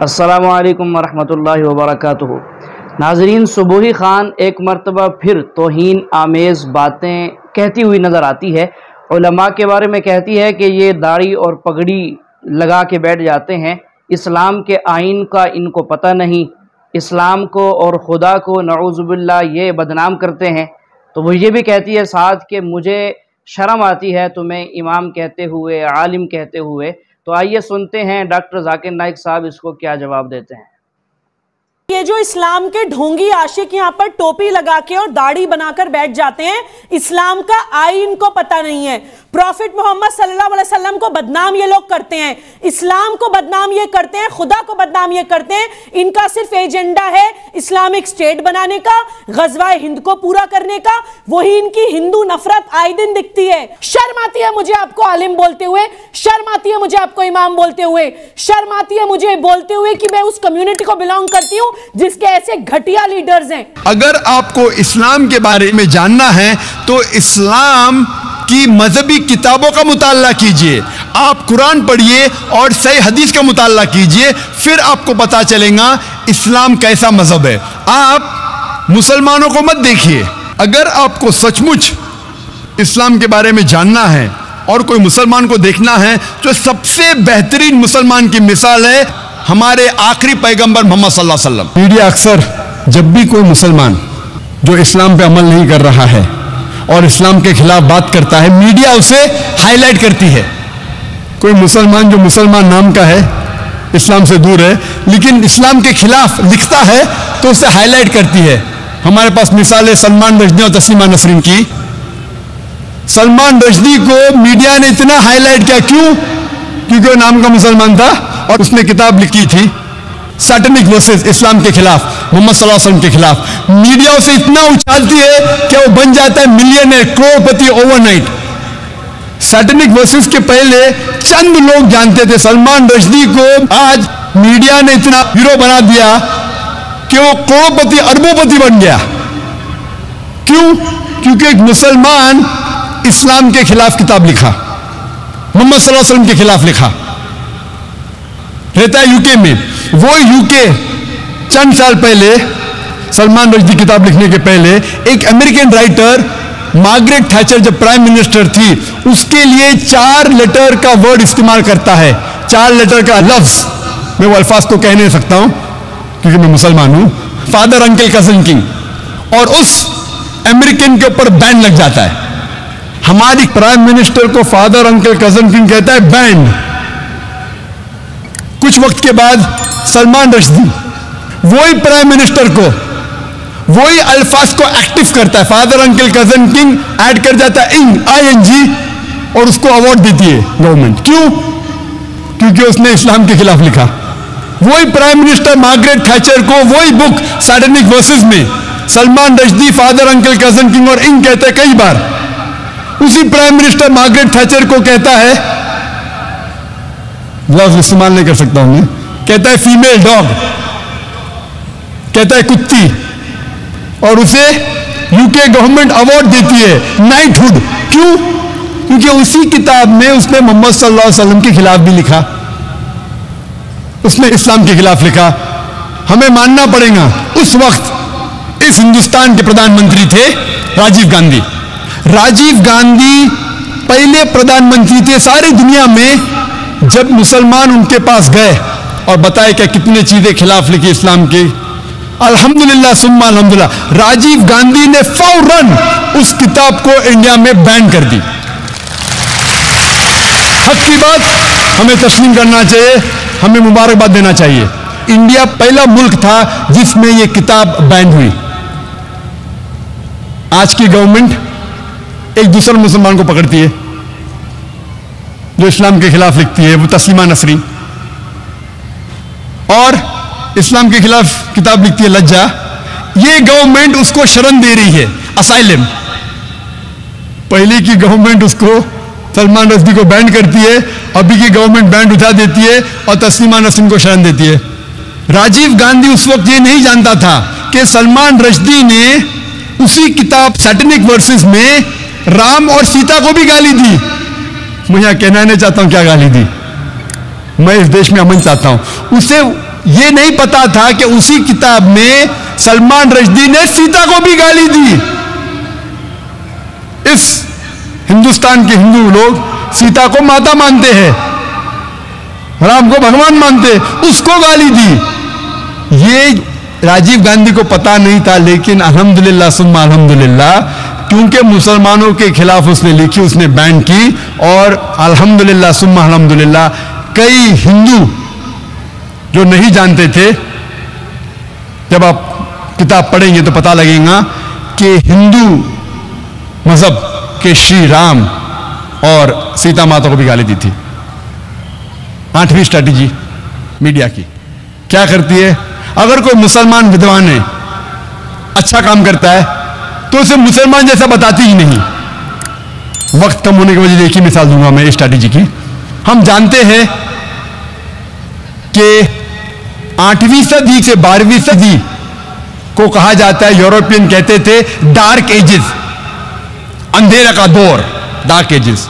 अस्सलामु अलैकुम वरहमतुल्लाहि वबरकातुहू। नाजरीन, सुबूही खान एक मरतबा फिर तौहीन आमेज़ बातें कहती हुई नज़र आती है। उलमा के बारे में कहती है कि ये दाढ़ी और पगड़ी लगा के बैठ जाते हैं, इस्लाम के आइन का इनको पता नहीं, इस्लाम को और खुदा को नऊज़ुबिल्लाह ये बदनाम करते हैं। तो वो ये भी कहती है साथ कि मुझे शर्म आती है तुम्हें इमाम कहते हुए, आलिम कहते हुए। तो आइए सुनते हैं डॉक्टर जाकिर नाइक साहब इसको क्या जवाब देते हैं। ये जो इस्लाम के ढोंगी आशिक यहाँ पर टोपी लगा के और दाढ़ी बनाकर बैठ जाते हैं, इस्लाम का आइन को पता नहीं है। प्रॉफिट मोहम्मद सल्लल्लाहु अलैहि वसल्लम को बदनाम ये लोग करते हैं, इस्लाम को बदनाम ये करते हैं, खुदा को बदनाम ये करते हैं। इनका सिर्फ एजेंडा है इस्लामिक स्टेट बनाने का, गज़वाए हिंद को पूरा करने का। वही इनकी हिंदू नफरत आए दिन दिखती है। शर्म आती है मुझे आपको आलिम बोलते हुए, शर्म आती है मुझे आपको इमाम बोलते हुए, शर्म आती है मुझे बोलते हुए कि मैं उस कम्युनिटी को बिलोंग करती हूँ जिसके ऐसे घटिया लीडर्स हैं। अगर आपको इस्लाम के बारे में जानना है तो इस्लाम की मजहबी किताबों का मुताला कीजिए, आप कुरान पढ़िए और सही हदीस का मुताला कीजिए, फिर आपको पता चलेगा इस्लाम कैसा मजहब है। आप मुसलमानों को मत देखिए। अगर आपको सचमुच इस्लाम के बारे में जानना है और कोई मुसलमान को देखना है तो सबसे बेहतरीन मुसलमान की मिसाल है हमारे आखिरी पैगंबर मोहम्मद सल्लल्लाहु अलैहि वसल्लम। मीडिया अक्सर जब भी कोई मुसलमान जो इस्लाम पे अमल नहीं कर रहा है और इस्लाम के खिलाफ बात करता है, मीडिया उसे हाईलाइट करती है। कोई मुसलमान जो मुसलमान नाम का है, इस्लाम से दूर है, लेकिन इस्लाम के खिलाफ लिखता है तो उसे हाईलाइट करती है। हमारे पास मिसाल है सलमान रश्दी और तस्लीमा नसरीन की। सलमान रश्दी को मीडिया ने इतना हाईलाइट किया, क्यों? क्योंकि वो नाम का मुसलमान था और उसने किताब लिखी थी सैटेनिक वर्सेस इस्लाम के खिलाफ, मोहम्मद सल्लल्लाहु अलैहि वसल्लम के खिलाफ। मीडिया उसे इतना उछालती है कि वो बन जाता है मिलियनर, करोड़पति ओवरनाइट। सैटेनिक वर्सेस के पहले चंद लोग जानते थे। सलमान रश्दी को आज मीडिया ने इतना हीरो बना दिया कि वो करोड़पति अरबोपति बन गया। क्यों? क्योंकि एक मुसलमान इस्लाम के खिलाफ किताब लिखा, मोहम्मद सल्लल्लाहु अलैहि वसल्लम के खिलाफ लिखा। रहता है यूके में। वो यूके चंद साल पहले, सलमान रश्दी किताब लिखने के पहले, एक अमेरिकन राइटर मार्गरेट थैचर जब प्राइम मिनिस्टर थी, उसके लिए 4 लेटर का वर्ड इस्तेमाल करता है, 4 लेटर का लफ्ज। मैं वो अल्फाज तो कह नहीं सकता हूं क्योंकि मैं मुसलमान हूं। फादर, अंकल, कजन, किंग, और उस अमेरिकन के ऊपर बैन लग जाता है। हमारी प्राइम मिनिस्टर को फादर, अंकल, कजन, किंग कहता है, बैन। कुछ वक्त के बाद सलमान रश्दी वही प्राइम मिनिस्टर को वही अल्फाज को एक्टिव करता है, father, uncle, cousin, king add कर जाता है ING, और उसको अवार्ड देती है गवर्नमेंट। क्यों? क्योंकि उसने इस्लाम के खिलाफ लिखा। वही प्राइम मिनिस्टर मार्गरेट थैचर को वही बुक सैटेनिक वर्सेस में Salman Rushdie father, uncle, cousin, king और इंग कहते हैं कई बार। उसी प्राइम मिनिस्टर मार्गरेट थैचर को कहता है, लफ्ज इस्तेमाल नहीं कर सकता हूं मैं, कहता है फीमेल डॉग, कहता है कुत्ती, और उसे यूके गवर्नमेंट अवार्ड देती है नाइटहुड। क्यों? क्योंकि उसी किताब में उसने मोहम्मद सल्लल्लाहु अलैहि वसल्लम के खिलाफ भी लिखा, उसने इस्लाम के खिलाफ लिखा। हमें मानना पड़ेगा उस वक्त इस हिंदुस्तान के प्रधानमंत्री थे राजीव गांधी। राजीव गांधी पहले प्रधानमंत्री थे सारी दुनिया में जब मुसलमान उनके पास गए और बताए क्या कितने चीजें खिलाफ लिखी इस्लाम के। अल्हम्दुलिल्लाह सुम्मा अल्हम्दुलिल्लाह, राजीव गांधी ने फौरन उस किताब को इंडिया में बैन कर दी। हक की बात हमें तस्लीम करना चाहिए, हमें मुबारकबाद देना चाहिए। इंडिया पहला मुल्क था जिसमें यह किताब बैन हुई। आज की गवर्नमेंट एक दूसरे मुसलमान को पकड़ती है जो इस्लाम के खिलाफ लिखती है, वो तस्लीमा नसरीन, और इस्लाम के खिलाफ किताब लिखती है लज्जा। ये गवर्नमेंट उसको शरण दे रही है, असाइलम। पहले की गवर्नमेंट उसको, सलमान रश्दी को बैन करती है, अभी की गवर्नमेंट बैन उठा देती है और तस्लीमा नसरीन को शरण देती है। राजीव गांधी उस वक्त ये नहीं जानता था कि सलमान रश्दी ने उसी किताब सैटेनिक वर्सेस में राम और सीता को भी गाली दी। मैं यहां कहना नहीं चाहता हूं क्या गाली दी, मैं इस देश में अमन चाहता हूं। उसे ये नहीं पता था कि उसी किताब में सलमान रश्दी ने सीता को भी गाली दी। इस हिंदुस्तान के हिंदू लोग सीता को माता मानते हैं, राम को भगवान मानते, उसको गाली दी। ये राजीव गांधी को पता नहीं था, लेकिन अल्हम्दुलिल्लाह सुम्मा अल्हम्दुलिल्लाह, क्योंकि मुसलमानों के खिलाफ उसने लिखी, उसने बैन की, और अल्हम्दुलिल्लाह सुम्मा अल्हम्दुलिल्लाह कई हिंदू जो नहीं जानते थे, जब आप किताब पढ़ेंगे तो पता लगेगा कि हिंदू मजहब के श्री राम और सीता माता को भी गाली दी थी। 8वीं स्ट्रैटेजी मीडिया की क्या करती है? अगर कोई मुसलमान विद्वान है, अच्छा काम करता है, तो उसे मुसलमान जैसा बताती ही नहीं। वक्त कम होने की वजह से एक ही मिसाल दूंगा मैं इस स्ट्रैटेजी की। हम जानते हैं कि 8वीं सदी से 12वीं सदी को कहा जाता है, यूरोपियन कहते थे डार्क एजेस, अंधेरे का दौर, डार्क एजेस।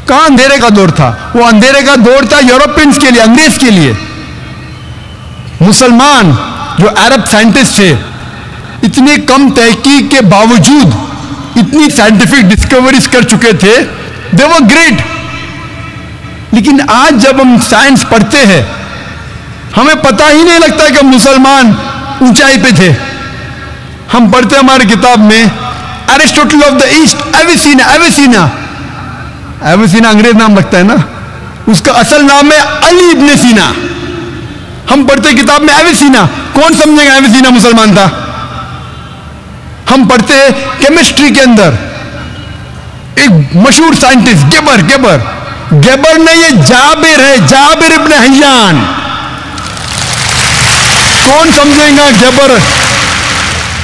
कहां अंधेरे का दौर था? वो अंधेरे का दौर था यूरोपियंस के लिए, अंग्रेज के लिए। मुसलमान जो अरब साइंटिस्ट थे, इतने कम तहकीक के बावजूद इतनी साइंटिफिक डिस्कवरीज कर चुके थे, दे वर ग्रेट। लेकिन आज जब हम साइंस पढ़ते हैं, हमें पता ही नहीं लगता कि मुसलमान ऊंचाई पे थे। हम पढ़ते हमारी किताब में एरिस्टोटल ऑफ द ईस्ट, एविसीना। एविसीना एविसीना अंग्रेज नाम लगता है ना, उसका असल नाम है अली इब्ने सीना। हम पढ़ते किताब में एविसीना, कौन समझेगा एविसीना मुसलमान था? हम पढ़ते केमिस्ट्री के अंदर एक मशहूर साइंटिस्ट गेबर ने, ये जाबिर है, जाबिर इब्ने हय्यान। कौन समझेगा गेबर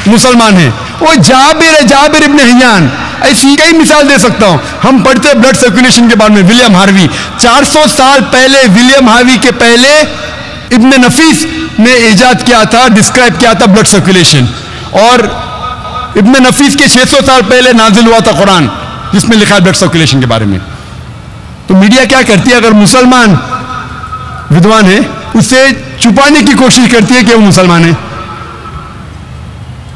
मुसलमान है? वो जाबिर है, जाबिर इब्ने हय्यान। ऐसी कई मिसाल दे सकता हूं। हम पढ़ते ब्लड सर्कुलेशन के बारे में, विलियम हार्वी। 400 साल पहले, विलियम हार्वी के पहले इब्ने नफीस ने इजाद किया था, डिस्क्राइब किया था ब्लड सर्कुलेशन। और इब्ने नफीस के 600 साल पहले नाजिल हुआ था कुरान, जिसमें लिखा है ब्लड सर्कुलेशन के बारे में। तो मीडिया क्या करती है? अगर मुसलमान विद्वान है, उसे छुपाने की कोशिश करती है कि वो मुसलमान है।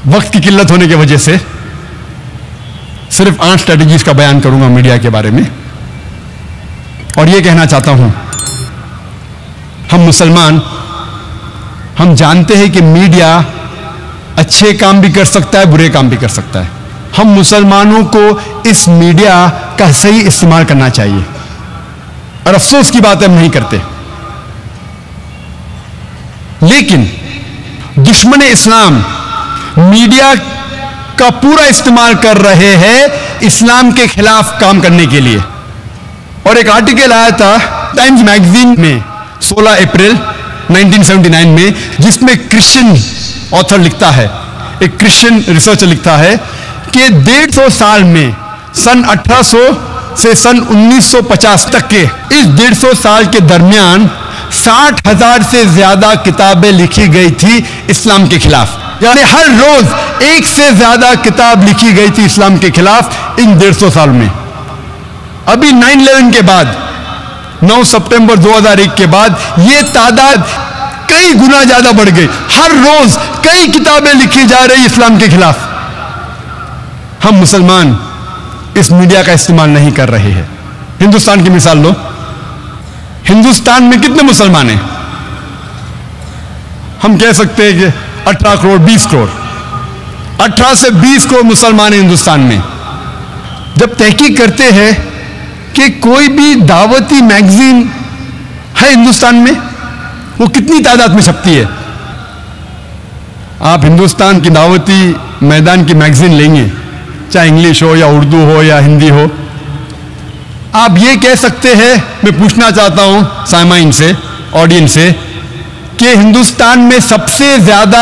वक्त की किल्लत होने की वजह से सिर्फ 8 स्ट्रेटजीज का बयान करूंगा मीडिया के बारे में, और यह कहना चाहता हूं, हम मुसलमान, हम जानते हैं कि मीडिया अच्छे काम भी कर सकता है, बुरे काम भी कर सकता है। हम मुसलमानों को इस मीडिया का सही इस्तेमाल करना चाहिए, और अफसोस की बात है हम नहीं करते। लेकिन दुश्मन इस्लाम मीडिया का पूरा इस्तेमाल कर रहे हैं इस्लाम के खिलाफ काम करने के लिए। और एक आर्टिकल आया था टाइम्स मैगजीन में 16 अप्रैल 1979 में, जिसमें क्रिश्चियन ऑथर लिखता है, एक क्रिश्चियन रिसर्चर लिखता है कि 150 साल में, सन 1800 से सन 1950 तक के इस 150 साल के दरमियान 60,000 से ज्यादा किताबें लिखी गई थी इस्लाम के खिलाफ। यानी हर रोज 1 से ज्यादा किताब लिखी गई थी इस्लाम के खिलाफ इन 150 साल में। अभी 9/11 के बाद, 9 सितंबर 2001 के बाद, यह तादाद कई गुना ज्यादा बढ़ गई। हर रोज कई किताबें लिखी जा रही इस्लाम के खिलाफ। हम मुसलमान इस मीडिया का इस्तेमाल नहीं कर रहे हैं। हिंदुस्तान की मिसाल लो, हिंदुस्तान में कितने मुसलमान हैं? हम कह सकते हैं कि 18 करोड़, 20 करोड़, 18 से 20 करोड़ मुसलमान हैं हिंदुस्तान में। जब तहकीक करते हैं कि कोई भी दावती मैगजीन है हिंदुस्तान में, वो कितनी तादाद में छपती है? आप हिंदुस्तान की दावती मैदान की मैगजीन लेंगे, चाहे इंग्लिश हो या उर्दू हो या हिंदी हो, आप ये कह सकते हैं, मैं पूछना चाहता हूं सामाइन से, ऑडियंस से, कि हिंदुस्तान में सबसे ज्यादा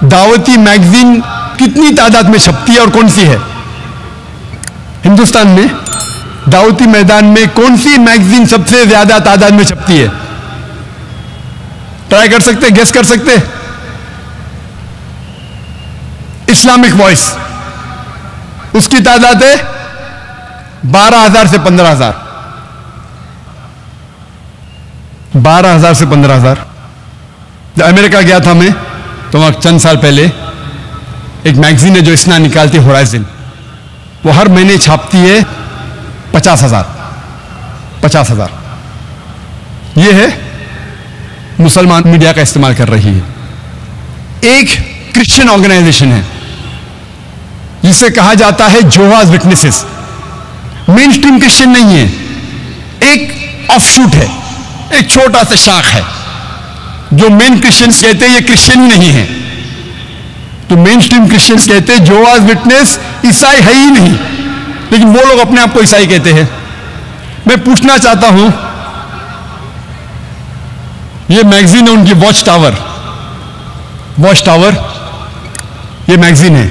दावती मैगजीन कितनी तादाद में छपती है और कौन सी है? हिंदुस्तान में दावती मैदान में कौन सी मैगजीन सबसे ज्यादा तादाद में छपती है? ट्राई कर सकते, गेस कर सकते? इस्लामिक वॉइस, उसकी तादाद है 12,000 से 15,000। 12,000 से 15,000। जब अमेरिका गया था मैं, तो वहाँ चंद साल पहले एक मैगजीन है जो इसना निकालती है, होराइजन, वो हर महीने छापती है 50,000। ये है मुसलमान मीडिया का इस्तेमाल कर रही है। एक क्रिश्चियन ऑर्गेनाइजेशन है जिसे कहा जाता है जोहाज विटनेसेस, मेन स्ट्रीम क्रिश्चियन नहीं है, एक ऑफशूट है, एक छोटा सा शाख है। जो मेन क्रिश्चियंस कहते हैं ये क्रिश्चियन ही नहीं है, तो मेन स्ट्रीम क्रिश्चियंस कहते हैं जोहाज विटनेस ईसाई है ही नहीं, लेकिन वो लोग अपने आप को ईसाई कहते हैं। मैं पूछना चाहता हूं, ये मैगजीन है उनकी वॉच टावर, ये मैगजीन है।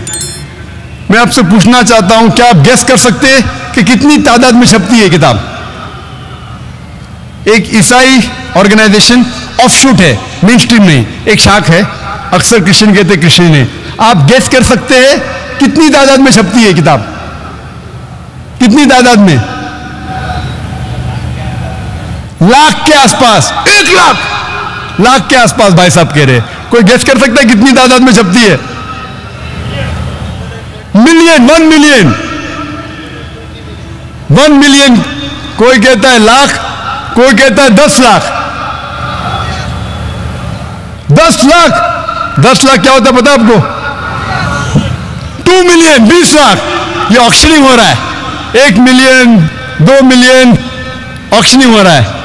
मैं आपसे पूछना चाहता हूं, क्या आप गेस कर सकते हैं कि कितनी तादाद में छपती है किताब? एक ईसाई ऑर्गेनाइजेशन ऑफशूट है, मेन स्ट्रीम नहीं, एक शाख है, अक्सर क्रिश्चियन कहते हैं क्रिश्चियन है। आप गेस कर सकते हैं कितनी तादाद में छपती है किताब? कितनी तादाद में? लाख के आसपास, 1 लाख के आसपास भाई साहब कह रहे। कोई गेस कर सकता है कितनी तादाद में छपती है? Million, 1 million. कोई कहता है लाख, कोई कहता है 10 लाख। 10 लाख क्या होता है पता आपको? 2 मिलियन, 20 लाख। ये ऑक्शनिंग हो रहा है, 1 मिलियन, 2 मिलियन ऑक्शनिंग हो रहा है।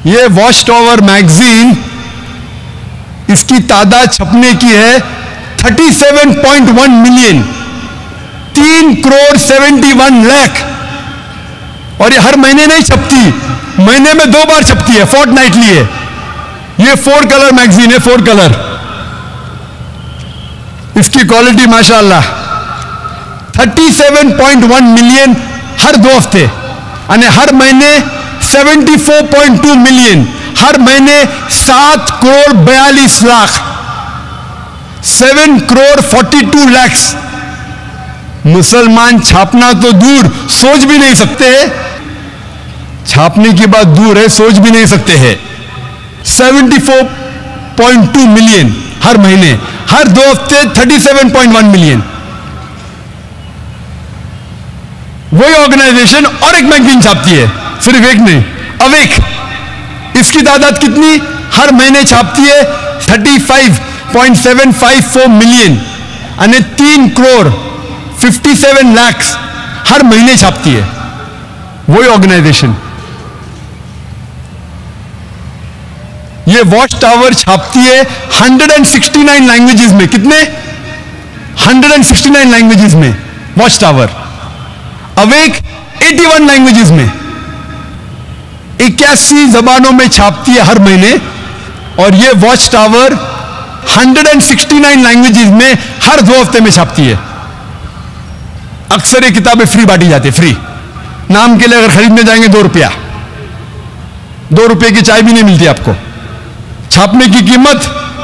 ये वॉच टावर मैगजीन, इसकी तादाद छपने की है 37.1 मिलियन, 3,71 लाख। और ये हर महीने नहीं छपती, महीने में 2 बार छपती है, फोर्टनाइटली है। ये 4 कलर मैगजीन है, 4 कलर। इसकी क्वालिटी माशाअल्लाह। 37.1 मिलियन हर 2 हफ्ते, यानी हर महीने 74.2 मिलियन, हर महीने 7 करोड़ 42 लाख, 7 करोड़ 42 लाख। मुसलमान छापना तो दूर, सोच भी नहीं सकते हैं, छापने की बात दूर है, सोच भी नहीं सकते हैं। 74.2 मिलियन हर महीने, हर 2 हफ्ते 37.1 मिलियन। वही ऑर्गेनाइजेशन और एक मैगजीन छापती है, सिर्फ एक नहीं, अवेक। इसकी तादाद कितनी? हर महीने छापती है 35.754 मिलियन, यानी 3 करोड़ 57 लाख हर महीने छापती है वही ऑर्गेनाइजेशन। ये वॉच टावर छापती है 169 लैंग्वेजेस में। कितने? 169 लैंग्वेजेस में वॉच टावर। अवेक 81 लैंग्वेजेस में, 81 जबानों में छापती है हर महीने। और ये वॉच टावर 169 लैंग्वेजेस में हर 2 हफ्ते में छापती है। अक्सर ये किताबें फ्री बांटी जाती है, फ्री। नाम के लिए अगर खरीदने जाएंगे 2 रुपया, 2 रुपये की चाय भी नहीं मिलती आपको। छापने की कीमत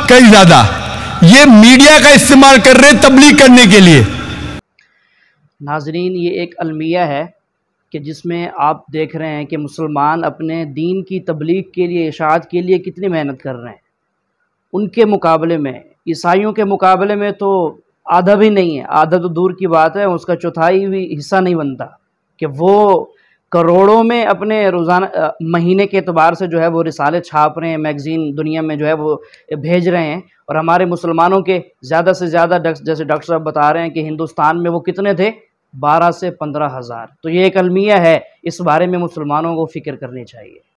कई ज्यादा। ये मीडिया का इस्तेमाल कर रहे तबलीग करने के लिए। नाजरीन, ये एक अलमिया है कि जिसमें आप देख रहे हैं कि मुसलमान अपने दीन की तबलीग के लिए, इशाअत के लिए कितनी मेहनत कर रहे हैं। उनके मुकाबले में, ईसाइयों के मुकाबले में तो आधा भी नहीं है, आधा तो दूर की बात है, उसका चौथाई भी हिस्सा नहीं बनता कि वो करोड़ों में अपने रोज़ाना महीने के एतबार से जो है वो रिसाले छाप रहे हैं, मैगज़ीन दुनिया में जो है वो भेज रहे हैं। और हमारे मुसलमानों के ज़्यादा से ज़्यादा, जैसे डॉक्टर साहब बता रहे हैं कि हिंदुस्तान में वो कितने थे, 12 से 15 हज़ार। तो ये एक अलमिया है, इस बारे में मुसलमानों को फ़िक्र करनी चाहिए।